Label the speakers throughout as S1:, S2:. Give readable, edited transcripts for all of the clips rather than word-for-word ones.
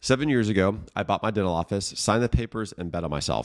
S1: 7 years ago, I bought my dental office, signed the papers, and bet on myself.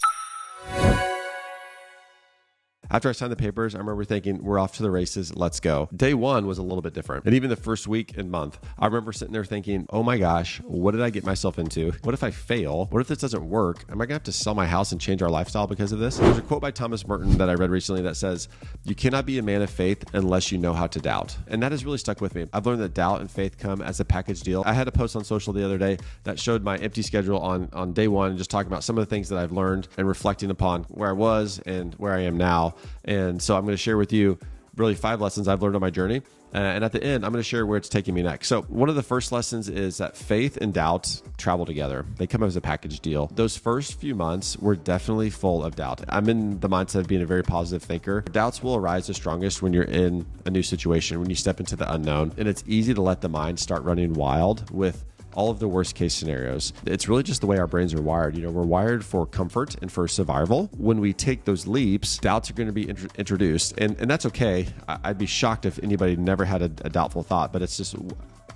S1: After I signed the papers, I remember thinking, we're off to the races, let's go. Day one was a little bit different. And even the first week and month, I remember sitting there thinking, oh my gosh, what did I get myself into? What if I fail? What if this doesn't work? Am I gonna have to sell my house and change our lifestyle because of this? There's a quote by Thomas Merton that I read recently that says, you cannot be a man of faith unless you know how to doubt. And that has really stuck with me. I've learned that doubt and faith come as a package deal. I had a post on social the other day that showed my empty schedule on day one, just talking about some of the things that I've learned and reflecting upon where I was and where I am now. And so I'm going to share with you really 5 lessons I've learned on my journey. And at the end, I'm going to share where it's taking me next. So one of the first lessons is that faith and doubt travel together. They come as a package deal. Those first few months were definitely full of doubt. I'm in the mindset of being a very positive thinker. Doubts will arise the strongest when you're in a new situation, when you step into the unknown. And it's easy to let the mind start running wild with all of the worst case scenarios. It's really just the way our brains are wired. You know, we're wired for comfort and for survival. When we take those leaps, doubts are going to be introduced. And that's okay. I'd be shocked if anybody never had a doubtful thought, but it's just,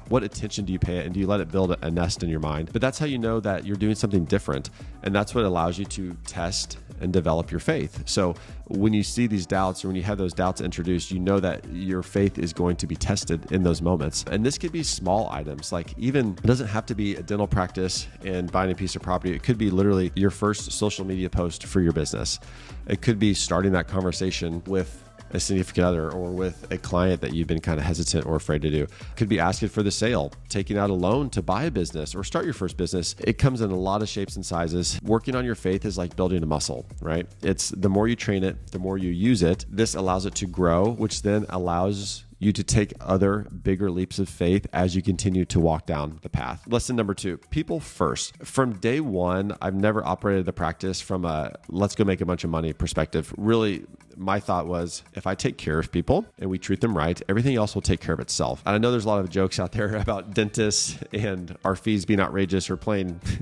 S1: what attention do you pay it, and do you let it build a nest in your mind? But that's how you know that you're doing something different. And that's what allows you to test and develop your faith. So when you see these doubts, or when you have those doubts introduced, you know that your faith is going to be tested in those moments. And this could be small items, like even, it doesn't have to be a dental practice and buying a piece of property. It could be literally your first social media post for your business. It could be starting that conversation with a significant other or with a client that you've been kind of hesitant or afraid to do. Could be asking for the sale, taking out a loan to buy a business or start your first business. It comes in a lot of shapes and sizes. Working on your faith is like building a muscle, right? It's the more you train it, the more you use it. This allows it to grow, which then allows you to take other bigger leaps of faith as you continue to walk down the path. Lesson number 2, people first. From day one, I've never operated the practice from a let's go make a bunch of money perspective. Really, my thought was, if I take care of people and we treat them right, everything else will take care of itself. And I know there's a lot of jokes out there about dentists and our fees being outrageous, or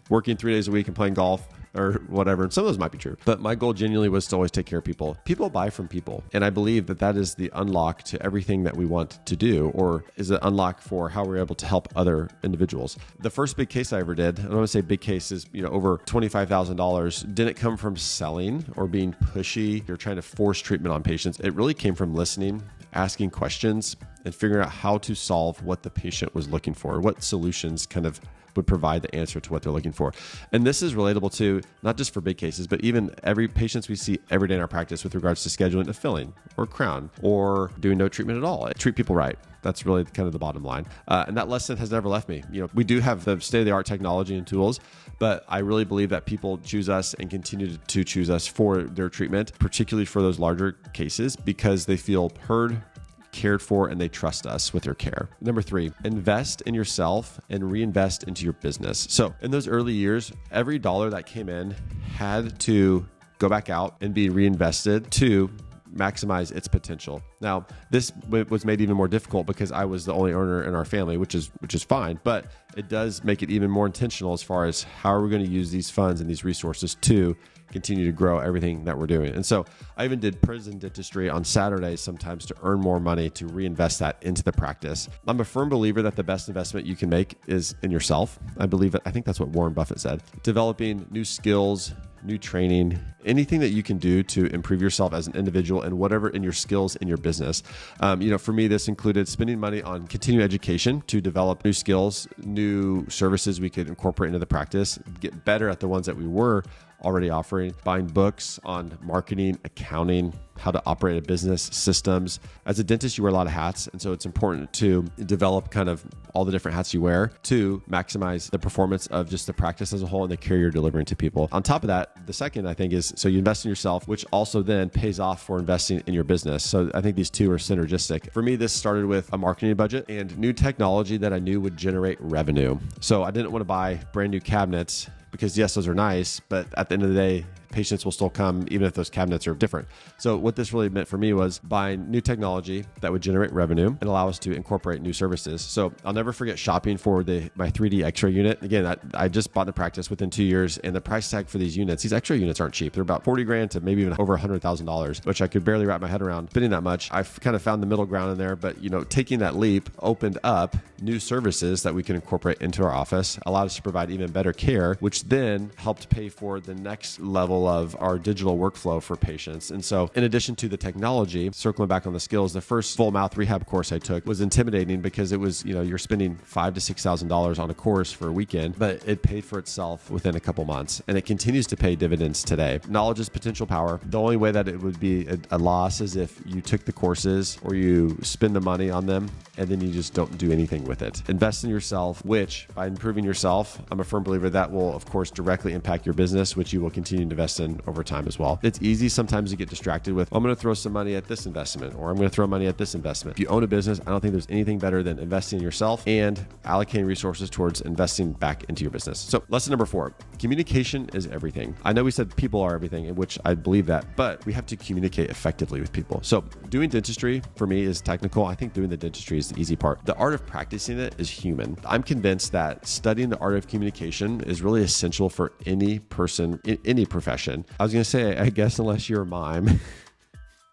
S1: working 3 days a week and playing golf or whatever. And some of those might be true. But my goal genuinely was to always take care of people. People buy from people. And I believe that that is the unlock to everything that we want to do, or is an unlock for how we're able to help other individuals. The first big case I ever did, I don't want to say big case, is over $25,000, didn't come from selling or being pushy or trying to force treatment on patients. It really came from listening, asking questions, and figuring out how to solve what the patient was looking for, what solutions kind of would provide the answer to what they're looking for. And this is relatable to not just for big cases, but even every patients we see every day in our practice with regards to scheduling a filling or crown or doing no treatment at all. Treat people right. That's really kind of the bottom line. And that lesson has never left me. We do have the state-of-the-art technology and tools, but I really believe that people choose us and continue to choose us for their treatment, particularly for those larger cases, because they feel heard, cared for, and they trust us with their care. Number 3, invest in yourself and reinvest into your business. So in those early years, every dollar that came in had to go back out and be reinvested to maximize its potential. Now, this was made even more difficult because I was the only earner in our family, which is fine, but it does make it even more intentional as far as how are we going to use these funds and these resources to continue to grow everything that we're doing. And so I even did prison dentistry on Saturdays sometimes to earn more money to reinvest that into the practice. I'm a firm believer that the best investment you can make is in yourself. I think that's what Warren Buffett said. Developing new skills, new training, anything that you can do to improve yourself as an individual and whatever in your skills in your business. For me, this included spending money on continuing education to develop new skills, new services we could incorporate into the practice, get better at the ones that we were already offering, buying books on marketing, accounting, how to operate a business, systems. As a dentist, you wear a lot of hats. And so it's important to develop kind of all the different hats you wear to maximize the performance of just the practice as a whole and the care you're delivering to people. On top of that, the second, I think, is so you invest in yourself, which also then pays off for investing in your business. So I think these two are synergistic. For me, this started with a marketing budget and new technology that I knew would generate revenue. So I didn't want to buy brand new cabinets because yes, those are nice, but at the end of the day, patients will still come even if those cabinets are different. So what this really meant for me was buying new technology that would generate revenue and allow us to incorporate new services. So I'll never forget shopping for my 3D X-ray unit. Again, I just bought the practice within 2 years, and the price tag for these units, these X-ray units aren't cheap. They're about 40 grand to maybe even over $100,000, which I could barely wrap my head around spending that much. I've kind of found the middle ground in there, but taking that leap opened up new services that we can incorporate into our office, allowed us to provide even better care, which then helped pay for the next level of our digital workflow for patients. And so in addition to the technology, circling back on the skills, the first full mouth rehab course I took was intimidating because it was, you're spending $5,000 to $6,000 on a course for a weekend, but it paid for itself within a couple months, and it continues to pay dividends today. Knowledge is potential power. The only way that it would be a loss is if you took the courses or you spend the money on them and then you just don't do anything with it. Invest in yourself, which by improving yourself, I'm a firm believer that will, of course, directly impact your business, which you will continue to invest in over time as well. It's easy sometimes to get distracted with, I'm going to throw some money at this investment, or I'm going to throw money at this investment. If you own a business, I don't think there's anything better than investing in yourself and allocating resources towards investing back into your business. So lesson number 4, communication is everything. I know we said people are everything, in which I believe that, but we have to communicate effectively with people. So doing dentistry for me is technical. I think doing the dentistry is the easy part. The art of practicing it is human. I'm convinced that studying the art of communication is really essential for any person in any profession. I was going to say, I guess unless you're a mime,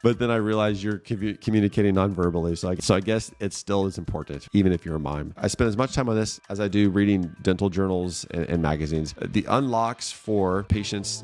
S1: but then I realized you're communicating non-verbally. So I guess it still is important, even if you're a mime. I spend as much time on this as I do reading dental journals and magazines. The unlocks for patients,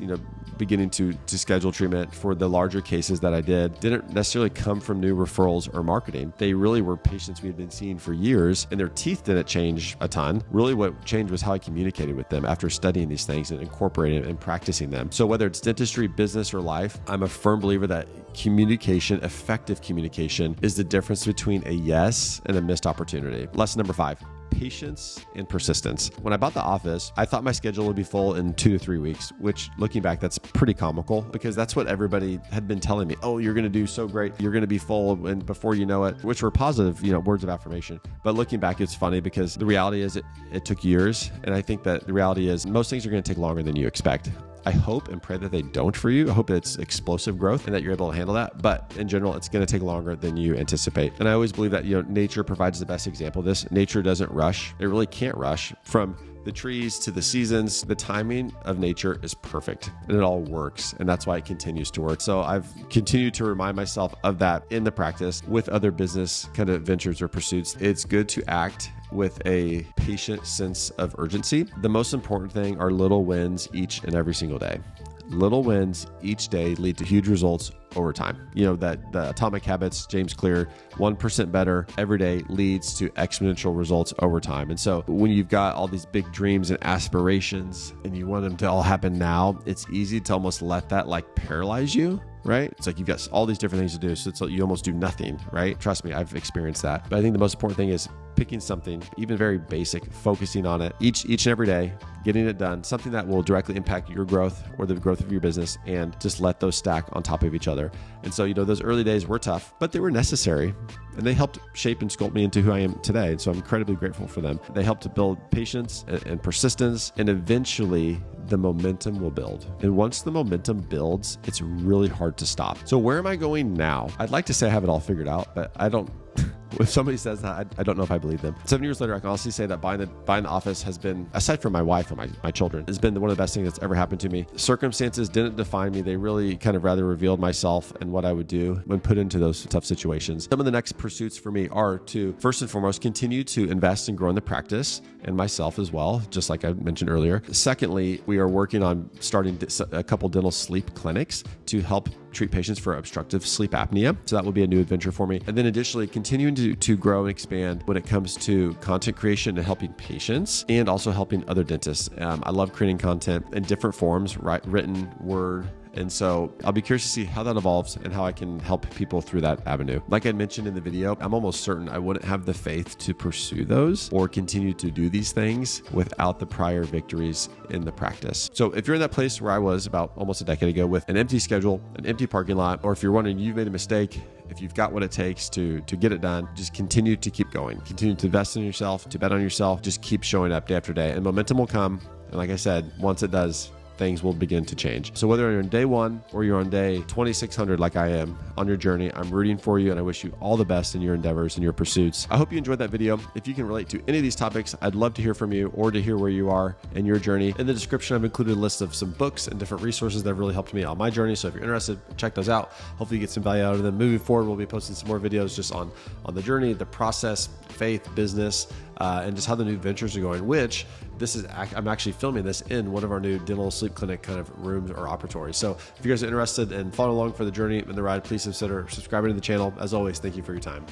S1: beginning to schedule treatment for the larger cases that I didn't necessarily come from new referrals or marketing. They really were patients we had been seeing for years, and their teeth didn't change a ton. Really what changed was how I communicated with them after studying these things and incorporating and practicing them. So whether it's dentistry, business, or life, I'm a firm believer that effective communication is the difference between a yes and a missed opportunity. Lesson number 5, patience and persistence. When I bought the office, I thought my schedule would be full in 2 to 3 weeks, which looking back, that's pretty comical because that's what everybody had been telling me. Oh, you're going to do so great. You're going to be full. And before you know it, which were positive, words of affirmation. But looking back, it's funny because the reality is it took years. And I think that the reality is most things are going to take longer than you expect. I hope and pray that they don't for you. I hope it's explosive growth and that you're able to handle that. But in general, it's going to take longer than you anticipate. And I always believe that, nature provides the best example of this. Nature doesn't rush. It really can't rush. From the trees to the seasons, the timing of nature is perfect and it all works. And that's why it continues to work. So I've continued to remind myself of that in the practice with other business kind of ventures or pursuits. It's good to act with a patient sense of urgency. The most important thing are little wins each and every single day. Little wins each day lead to huge results over time. That the Atomic Habits, James Clear, 1% better every day leads to exponential results over time. And so when you've got all these big dreams and aspirations and you want them to all happen now, it's easy to almost let that paralyze you. Right? It's like you've got all these different things to do. So it's like you almost do nothing, right? Trust me, I've experienced that. But I think the most important thing is picking something, even very basic, focusing on it each and every day, getting it done, something that will directly impact your growth or the growth of your business, and just let those stack on top of each other. And so, those early days were tough, but they were necessary. And they helped shape and sculpt me into who I am today. And so I'm incredibly grateful for them. They helped to build patience and persistence, and eventually the momentum will build. And once the momentum builds, it's really hard to stop. So where am I going now? I'd like to say I have it all figured out, but I don't. If somebody says that, I don't know if I believe them. 7 years later, I can honestly say that buying the office has been, aside from my wife and my children, has been one of the best things that's ever happened to me. Circumstances didn't define me. They really kind of rather revealed myself and what I would do when put into those tough situations. Some of the next pursuits for me are to, first and foremost, continue to invest and grow in the practice and myself as well, just like I mentioned earlier. Secondly, we are working on starting a couple dental sleep clinics to help treat patients for obstructive sleep apnea. So that will be a new adventure for me. And then additionally, continuing to grow and expand when it comes to content creation and helping patients and also helping other dentists. I love creating content in different forms, written, word. And so I'll be curious to see how that evolves and how I can help people through that avenue. Like I mentioned in the video, I'm almost certain I wouldn't have the faith to pursue those or continue to do these things without the prior victories in the practice. So if you're in that place where I was about almost a decade ago with an empty schedule, an empty parking lot, or if you're wondering you've made a mistake, if you've got what it takes to get it done, just continue to keep going. Continue to invest in yourself, to bet on yourself. Just keep showing up day after day, and momentum will come. And like I said, once it does, things will begin to change. So whether you're on day 1 or you're on day 2600 like I am on your journey, I'm rooting for you and I wish you all the best in your endeavors and your pursuits. I hope you enjoyed that video. If you can relate to any of these topics, I'd love to hear from you or to hear where you are in your journey. In the description, I've included a list of some books and different resources that have really helped me on my journey. So if you're interested, check those out. Hopefully you get some value out of them. Moving forward, we'll be posting some more videos just on the journey, the process, faith, business, and just how the new ventures are going, which I'm actually filming this in one of our new dental sleep clinic kind of rooms or operatories. So if you guys are interested in following along for the journey and the ride, please consider subscribing to the channel. As always, thank you for your time.